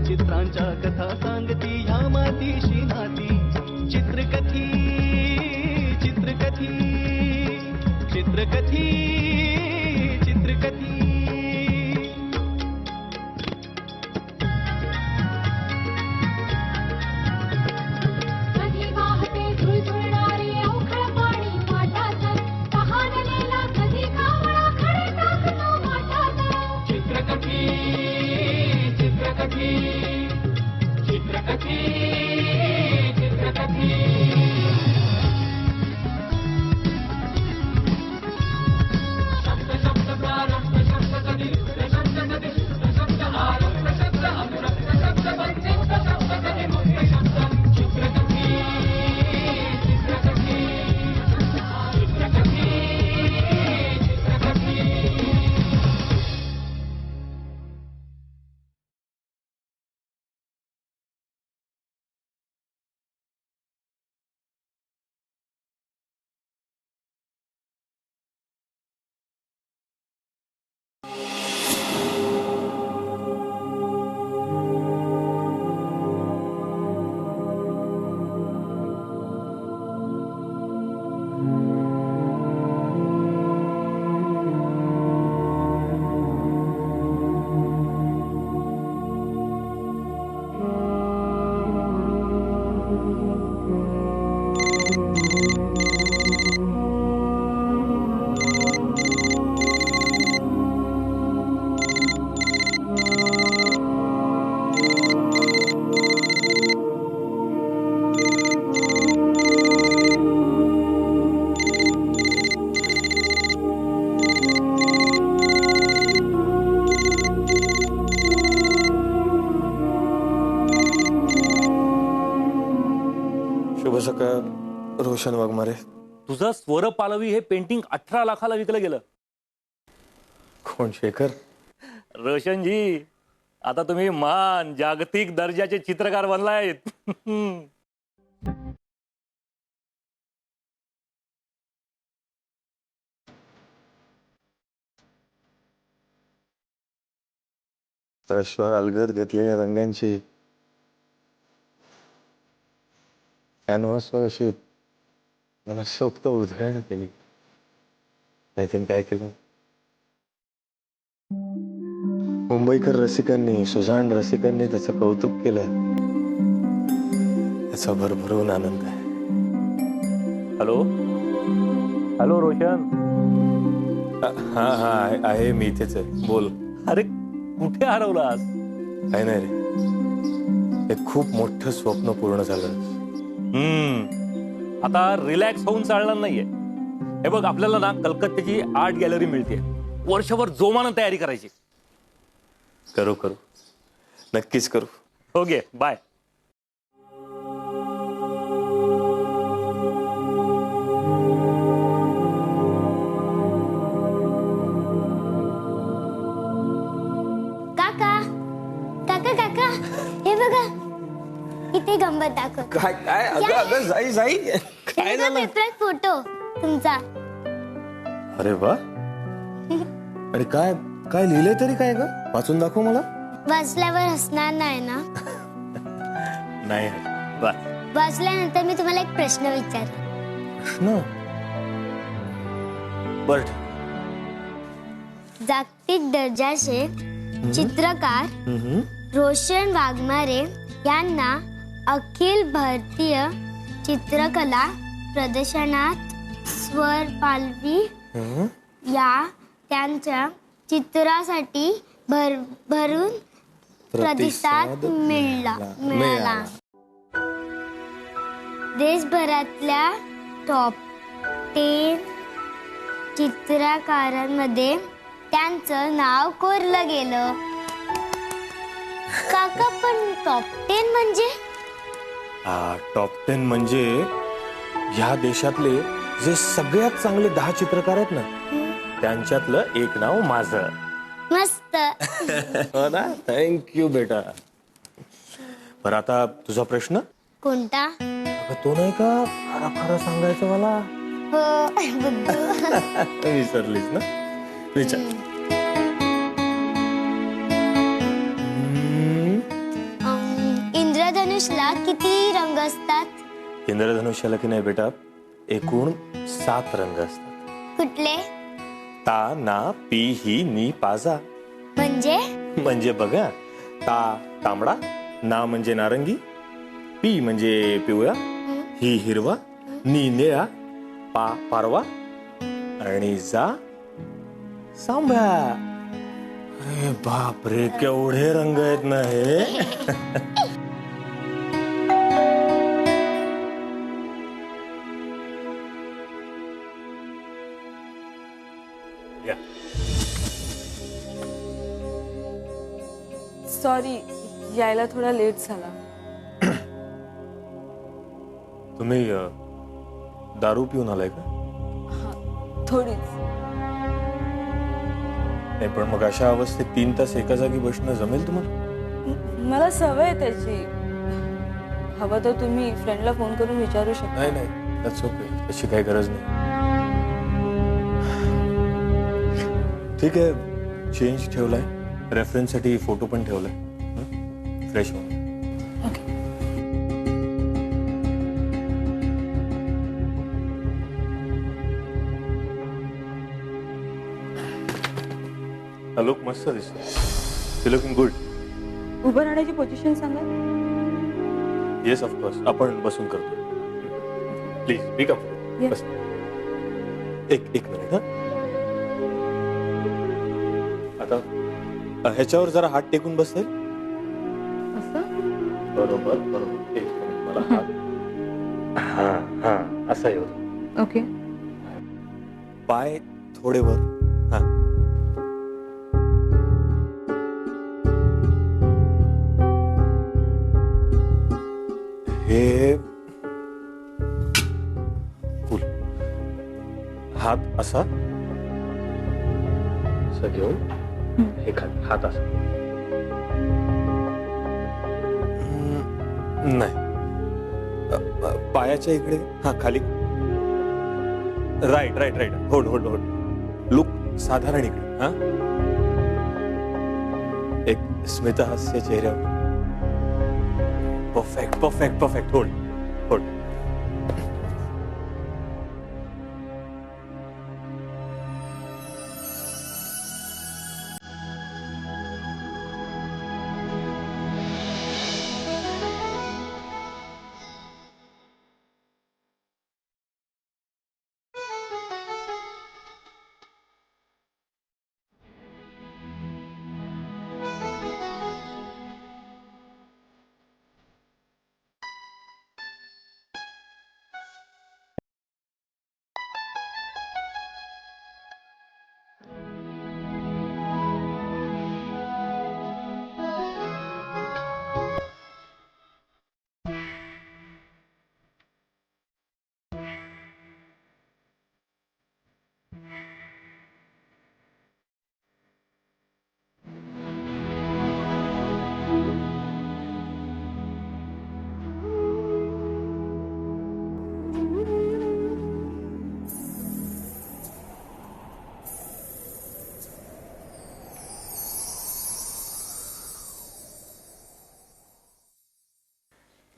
चित्रांच्या कथा सांगती ह्या मातीशी नाती चित्रकथी चित्रकथी चित्रकथी चित्रकथी कधी वाहते झुळझुळणारे अवखळ पाणी माठात तहानलेला कधी कावळा खडे टाकतो माठात चित्रकथी चित्रकथी चित्रकथी चित्रकथी शब्द शब्द प्रारब्ध शब्द कधी शब्द कधी शब्द आरब्ध शब्द अनुरक्त शब्द वंचित शब्द कधी मुक्त शब्द चित्रकथी चित्रकथी चित्रकथी चित्रकथी शुभ सकाळ रोशन वाघमारे. तुझं स्वर पालवी हे पेंटिंग 18 लाखाला विकलं गेलं. कोण शेखर? रोशनजी, आता तुम्ही महान जागतिक दर्जाचे चित्रकार बनलायत. अश्वा अलगद घेतलेल्या रंगांची कॅनव्हासवर अशी मला सोक्त उधळण केली. नाही काय केलं, मुंबईकर रसिकांनी, सुजाण रसिकांनी त्याचं कौतुक केलं. त्याचा भरभरून आनंद आहे. Hello hello Roshan. हा हा आहे, मी इथेच आहे, बोल. अरे कुठे हरवलास? काय नाही रे, एक खूप मोठं स्वप्न पूर्ण झालं. आता रिलॅक्स होऊन चालणार नाहीये. हे बघ, आपल्याला ना कलकत्त्याची आर्ट गॅलरी मिळते, वर्षभर जोमानं तयारी करायची. करू करू, नक्कीच करू. Okay, bye. काका काका काका हे बघा किती गंमत दाखव. काय काय अगं अगं जाई जाई काय झालं? पेपरात फोटो तुमचा. अरे वा, अरे काय काय लिहिलंय तरी काय ग, वाचून दाखव मला. वाचल्यावर हसणार नाही ना? नाही, वाचल्यानंतर मी तुम्हाला एक प्रश्न विचार. प्रश्न? बर. जागतिक दर्जाचे चित्रकार रोशन वाघमारे यांना अखिल भारतीय चित्रकला प्रदर्शनात स्वर पालवी या त्यांच्या चित्रासाठी भरभरून प्रतिसाद मिळाला. देशभरातल्या टॉप 10 चित्रकारांमध्ये त्यांचं नाव कोरलं गेलं. काका, पण टॉप 10 म्हणजे? टॉप 10 म्हणजे ह्या देशातले जे सगळ्यात चांगले 10 चित्रकार आहेत ना त्यांच्यातलं एक नाव माझं. मस्त. हो ना, थँक्यू बेटा. बरं आता तुझा प्रश्न. कोणता? अगं तो नाही का खरं खरं सांगायचं मला. हो बुद्धू. विसरलीस ना, विचार. इंद्रधनुषला किती रंग असतात? इंद्रधनुष्याला की नाही बेटा एकूण 7 रंग असतात. कुठले? ता ना पी ही नी पाजा. म्हणजे बघा, ता तांबडा, ना म्हणजे नारंगी, पी म्हणजे पिवळा, ही हिरवा, नी निळा, पा पारवा आणि जा सांभळा. अरे बाप रे, केवढे रंग आहेत ना हे. सॉरी, यायला थोडा लेट झाला. तुम्ही दारू पिऊन आलाय का? थोडीच. नाही पण मग अशा अवस्थेत 3 तास एका जागी बसणं जमेल तुम्हाला? मला सवय आहे त्याची. हवं तर तुम्ही फ्रेंडला फोन करून विचारू शकता. नाही नाही, दॅट्स ओके, तशी काही गरज नाही. ठीक आहे, चेंज ठेवलाय, रेफरन्स साठी फोटो पण ठेवलाय. फ्रेश हो. ओके. लुक मस्त दिसतो. You looking good. उभं राहण्याची पोझिशन सांगा. येस ऑफकोर्स, आपण बसून करतो. Please be comfortable. Yes. बस एक मिनिट. आता ह्याच्यावर जरा हात टेकून बसेल. असं? बरोबर बरोबर. एक मिनिट, मला हात. हा हा, असा येऊ. ओके. पाय थोडे वर. हा. हे फुल. हात असा असं घेऊन हे खाली हात असा. नाही, पायाच्या इकडे. हा खाली. Right right right. Hold hold hold. Look साधारण इकडे. हा, एक स्मितहास्य चेहऱ्यावर. Perfect perfect perfect. Hold hold.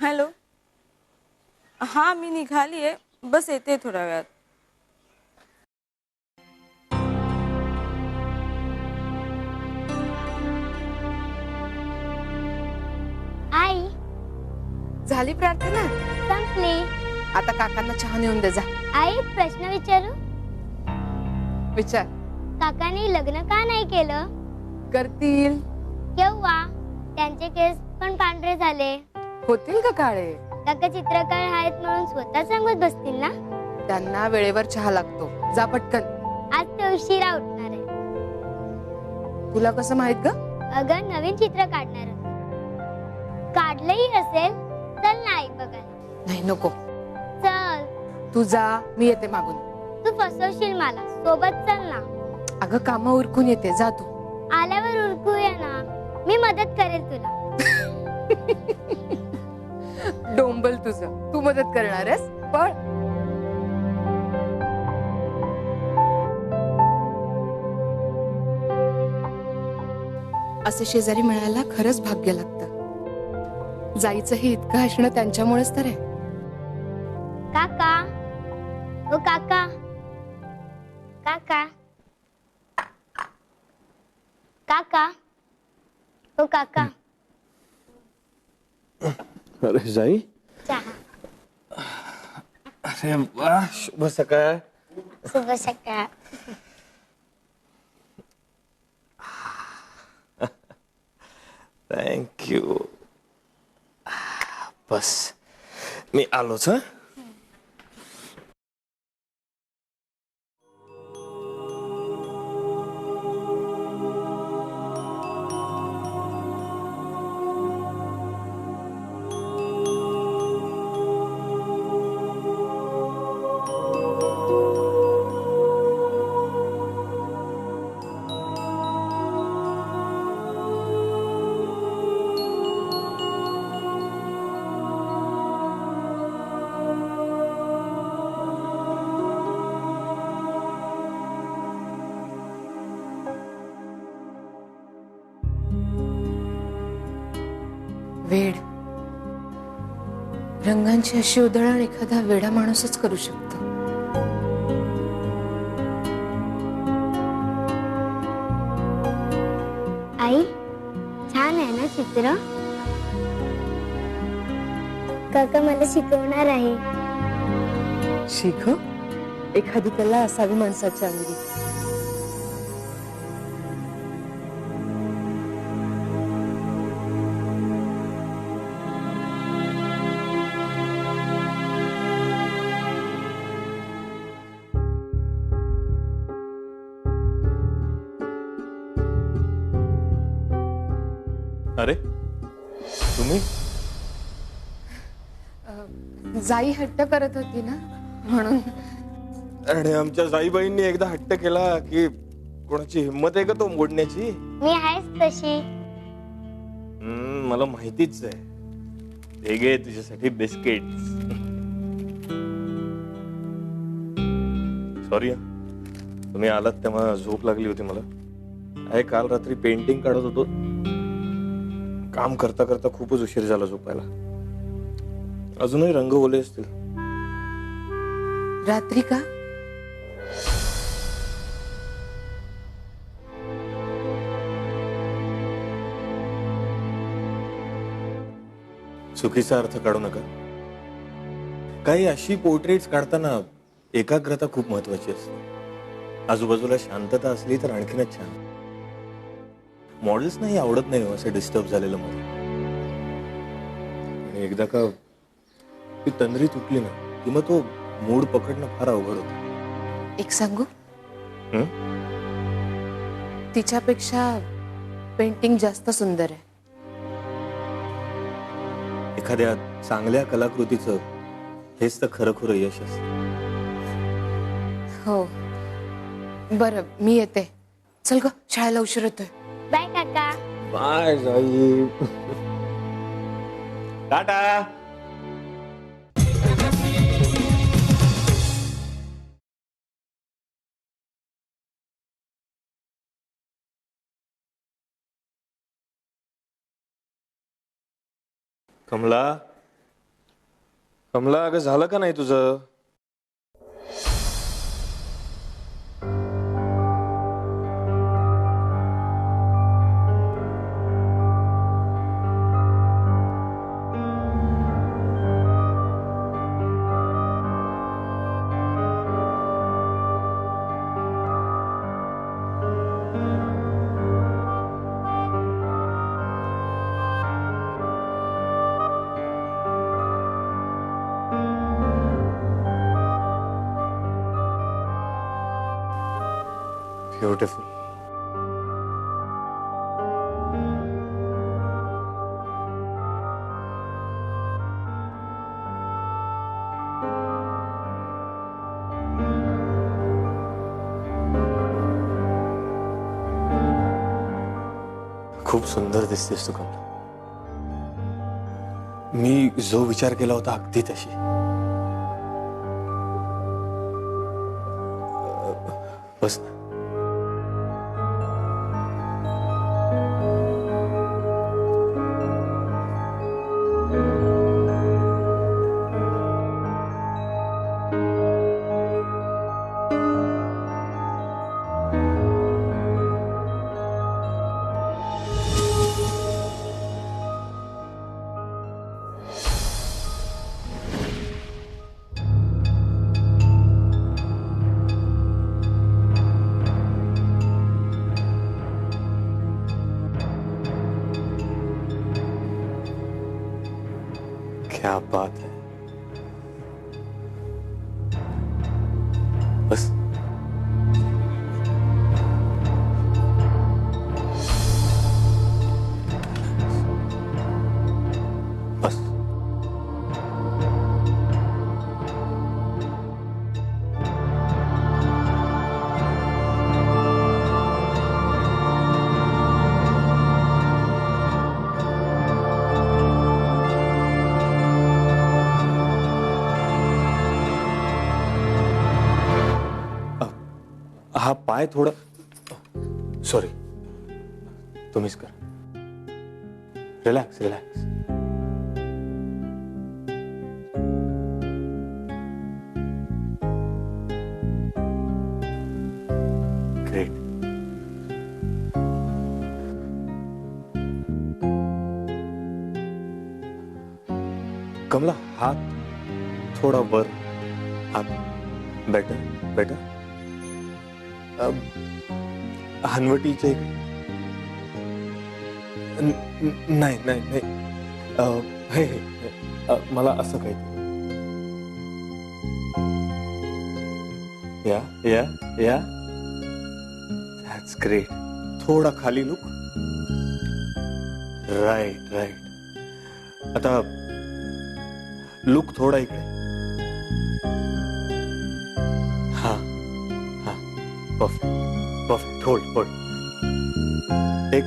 Hello. हा, मी निघालीये, बस येते थोड्या वेळात. आई झाली प्रार्थना? संपली. आता काकांना चहा नेऊन दे जा. आई प्रश्न विचारू? विचार. काकांनी लग्न का नाही केलं? करतील. केव्हा? त्यांचे केस पण पांढरे झाले. होतील का काळे? काका चित्रकार आहेत म्हणून स्वतः सांगत बसतील ना? त्यांना वेळेवर चहा लागतो. जा पटकन. आज ते उशिरा उठणार आहे. तुला कसं माहित ग? अगं नवीन चित्र काढणार. काढलंही असेल, चल ना आई बघा. नको. चल, तू जा, मी येते मागून. तू फसवशील मला. सोबत चल ना. अगं काम उरकून येते, जा तू. आल्यावर उरकूया ना. मी मदत करेल तुला. डोंबल तुझं, तू मदत करणार आहेस? पळ. असे शेजारी मिळायला खरंच भाग्य लागतं. जायचं हे इतकं असणं त्यांच्यामुळेच तर आहे. काका, ओ काका, काका, काका, ओ काका. अरे जाई, चहा. अरे वा, शुभ सकाळ. शुभ सकाळ. थँक्यू. बस मी आलोच. हा वेड, रंगांची अशी उधळण एखादा वेडा माणूसच करू शकतो. आई, छान आहे ना चित्र? काका मला शिकवणार आहे. शिक, एखादी कला असावी माणसाच्या अंगी. अरे तुम्ही जाई हट्ट करत होती ना, म्हणून. आणि आमच्या जाईबाईंनी एकदा हट्ट केला की कोणाची हिंमत आहे का तो मोडण्याची? मी आहेच तशी. मला माहितीच आहे. हे घे तुझ्यासाठी बिस्किट. सॉरी, तुम्ही आलात तेव्हा झोप लागली होती मला. आहे काल रात्री पेंटिंग काढत होतो. काम करता करता खूपच उशीर झाला झोपायला. अजूनही रंग ओले असतील. रात्री का? चुकीचा अर्थ काढू नका. काही अशी पोर्ट्रेट्स काढताना एकाग्रता खूप महत्वाची असते. आजूबाजूला शांतता असली तर आणखीनच छान. मॉडेल्स नाही आवडत नाही असं डिस्टर्ब झालेलं मध्ये. आणि एकदा का ती तंद्री तुटली ना की मग तो मूड पकडणं फार अवघड होतं. एक सांगू, हं? तिच्यापेक्षा पेंटिंग जास्त सुंदर आहे. एखाद्या चांगल्या कलाकृतीचं हेच तर खरं खुरं यश असतं. हो. बरं, मी येते. चल ग, शाळेला उशीर होतोय. बाय काका. बाय जाई. टाटा. कमला, कमला, अगं झालं का नाही तुझं? ब्युटिफुल. खूप सुंदर दिसतेस तू कमला. मी जो विचार केला होता अगदी तशी. बस ना. क्या बात है. बस. बस. हा पाय थोडा. सॉरी. तुम्हीच कर. Relax relax. ग्रेट. कमला हात थोडा वर. हात. Better better. हनवटीच्या इकडे. नाही नाही नाही. हे हे मला असं काहीतरी. या या या. That's great. थोडा खाली लुक. Right right. आता लुक थोडा इकडे. हा हा. Perfect perfect. Hold hold. एक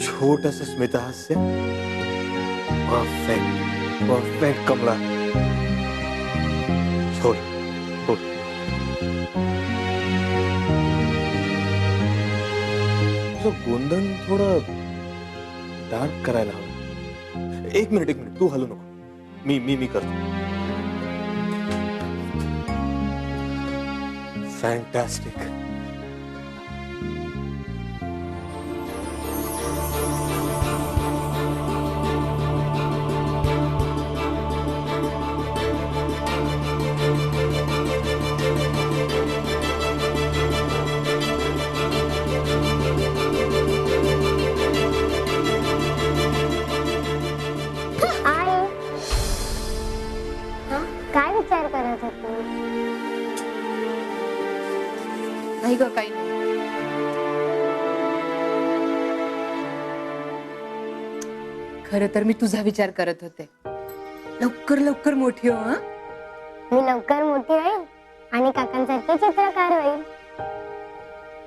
छोटस स्मितहास्य. Perfect perfect Kamala. Hold hold. तुझं गोंधन थोडं डार्क करायला हवं. एक मिनिट तू हलू नको. मी करतो. फॅन्टॅस्टिक. काय विचार करत होती? नाही ग काही नाही. खरं तर मी तुझा विचार करत होते. लवकर लवकर मोठी हो. हा. मी लवकर मोठी होईल आणि काकांसारखे चित्रकार होईल.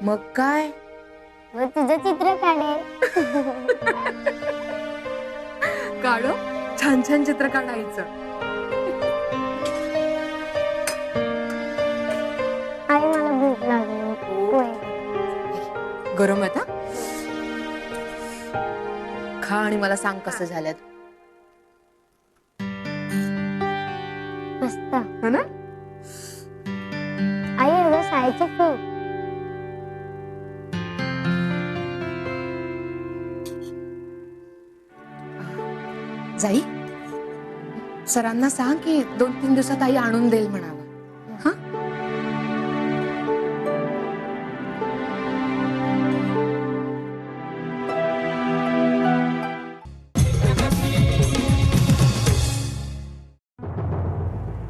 मग काय. मग तुझं चित्र काढेल. काढो. छान छान चित्र काढायचं. आई मला भूक लागली. पोहे. गरम आहे. खा आणि मला सांग कसं झालं. मस्त. हो ना. आई उद्या शाळेची फी. जाई सरांना सांग की 2-3 दिवसात आई आणून देईल म्हणावं. हा.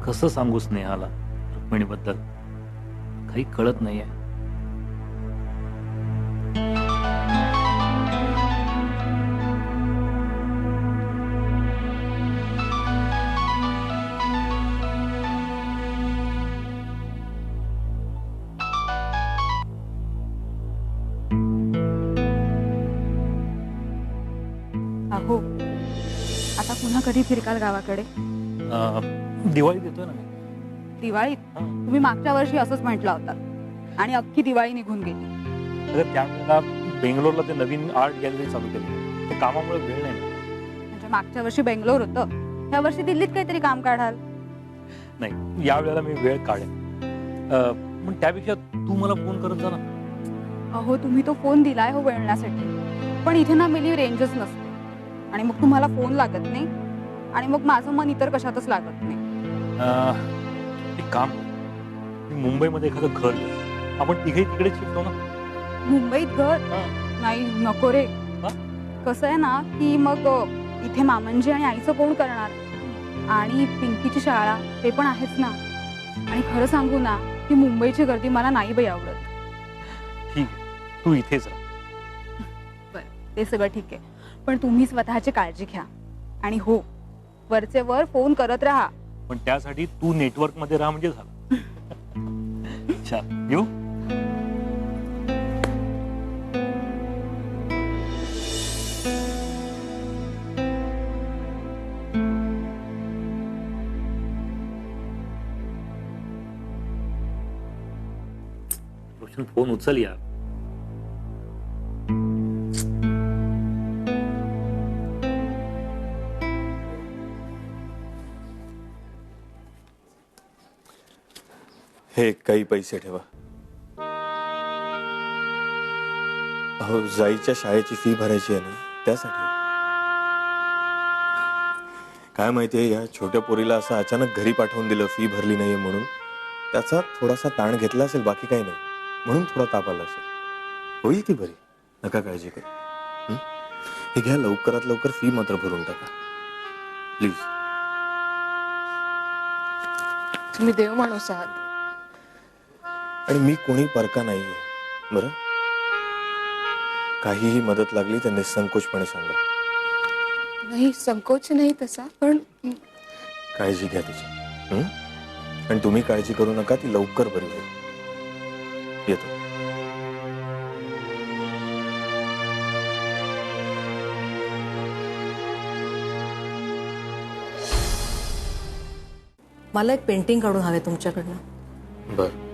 कसं सांगू स्नेहाला रुक्मिणीबद्दल. काही कळत नाहीये. कधी फिरकाल गावाकडे? दिवाळीत येतोय ना मी. दिवाळीत? तुम्ही मागच्या वर्षी असंच म्हटलं होतं आणि अख्खी दिवाळी निघून गेली. अगं त्यावेळेला बेंगलोरला ते नवीन आर्ट गॅलरी चालू केली, ते कामामुळे वेळ नाही मिळाला. म्हणजे मागच्या वर्षी बेंगलोर होतं, ह्या वर्षी दिल्लीत काहीतरी काम काढाल. नाही, या वेळेला मी वेळ काढेन. पण त्यापेक्षा तू मला फोन करत जा ना. अहो तुम्ही तो फोन दिलाय हो वेळण्यासाठी, पण इथे ना मिली रेंजच नसते आणि मग तुम्हाला फोन लागत नाही आणि मग माझं मन इतर कशातच लागत नाही. एक काम, मी मुंबईमध्ये एखादं घर घेऊ, आपण तिघे तिकडे शिफ्ट हो ना. मुंबईत घर? नाही नको रे. कसं आहे ना की मग इथे मामंजी आणि आईचं कोण करणार, आणि पिंकीची शाळा ते पण आहेच ना. आणि खरं सांगू ना की मुंबईची गर्दी मला नाही बाई आवडत. ठीक आहे, तू इथेच राहा. बरं, ते सगळं ठीक आहे, पण तुम्ही स्वतःची काळजी घ्या. आणि हो, वरचे वर फोन करत राहा. पण त्यासाठी तू नेटवर्क मध्ये राहा म्हणजे झालं. चल येऊ. रोशन फोन उचल यार. हे काही पैसे ठेवा. अहो जाईच्या शाळेची फी भरायची आहे ना, त्यासाठी. काय माहितीये, या छोट्या पोरीला असं अचानक घरी पाठवून दिलं फी भरली नाहीये म्हणून. त्याचा थोडासा ताण घेतला असेल, बाकी काही नाही, म्हणून थोडा ताप आला असेल. होईल ती बरी, नका काळजी करू. हे घ्या, लवकरात लवकर फी मात्र भरून टाका प्लीज. तुम्ही देव माणूस आहात. आणि मी कोणी परका नाहीये बरं. काहीही मदत लागली तर निसंकोचपणे सांगा. नाही, संकोच नाही तसा, पण काळजी घ्या तिची. आणि तुम्ही काळजी करू नका, ती लवकर बरी होईल. येतो. मला एक पेंटिंग काढून हवे तुमच्याकडनं. बर.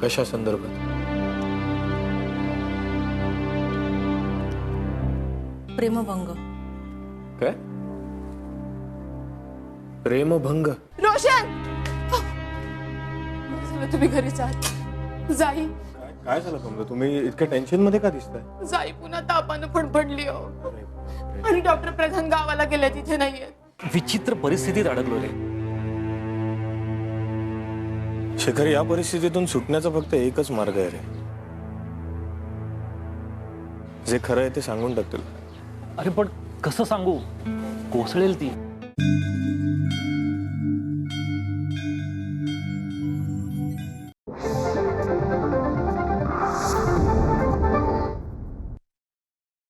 कशा संदर्भात? प्रेमभंग. काय? प्रेमभंग? रोशन, तुम्ही घरीच आहात. जाई काय झालं कमला, तुम्ही इतक्या टेन्शन मध्ये का दिसताय? जाई पुन्हा तापानं फडफडली हो, आणि डॉक्टर प्रधान गावाला गेले, तिथे नाहीये. विचित्र परिस्थितीत अडकलो रे. शेखर, या परिस्थितीतून सुटण्याचा फक्त एकच मार्ग आहे रे. जे खरं आहे ते सांगून टाकतील. अरे पण कसं सांगू, कोसळेल ती.